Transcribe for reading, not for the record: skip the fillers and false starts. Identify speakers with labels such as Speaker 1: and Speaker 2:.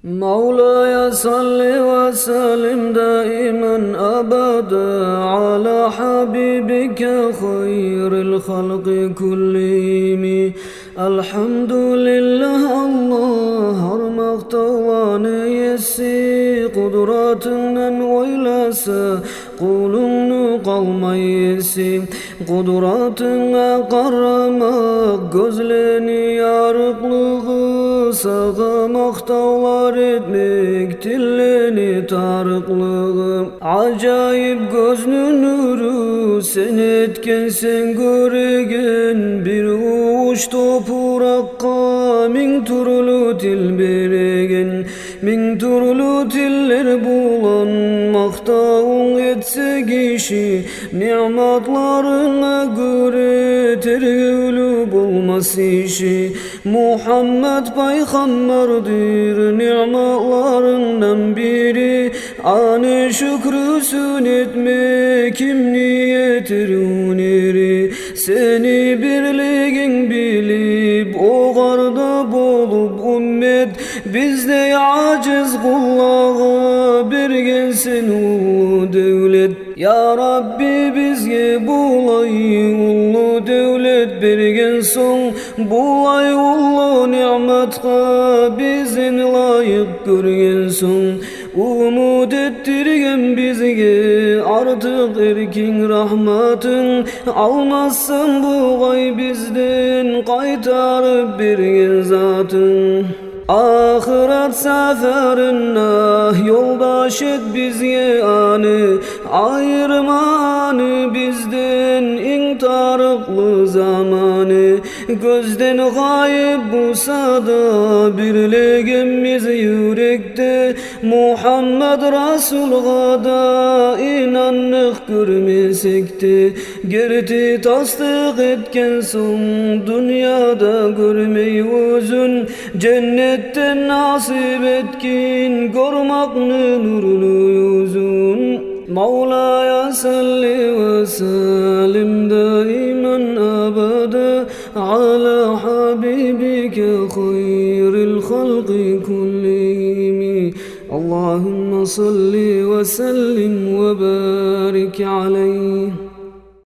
Speaker 1: مولاي صل وسلم دائما أبدا على حبيبك خير الخلق كلهم. الحمد لله Allah harmaqtağlanı yesi kudratından oylasa kulunu qalmay yesi kudratına qaramaq gözleni yarıqlığı sağamaq tağlar etmek tilleni tarıqlığı acayip gözünün nuru sen etken sen göregen bir uç topuraqqa min turlu til beregen min turlu tiller bulan maqtağın etse kişi ni'matlarına göre tergülü bulmaz işi Muhammed peygamberdir ni'matlarından biri anı şükrüsün etme kim niyetir uneri seni birligin bilip o garda bolup ümmet bizde aciz kullağa bergensin ulu devlet ya Rabbi bizge bulay ulu devlet bergen son bulay ulu ni'matqa bizin layık görgen son umut ettirgen bizge artık erkin rahmatın almazsan bu gay bizden qaytarıp bergen zatın ahiret seferine yoldaş et bizge anı ayırmanı bizden intarıklı zamanı gözden gayb bulsa da birligimiz yürekte Muhammed Resul'a da inanlık görmesekte gerti tasdik etken son dünyada görmeyi özün cennetten nasip etkin görmakны nurlu yüzün Mevlaya salli ve sellim daiman abada ala habibike hayril halqi kullihim Allahümme salli ve sellim ve barik aleyh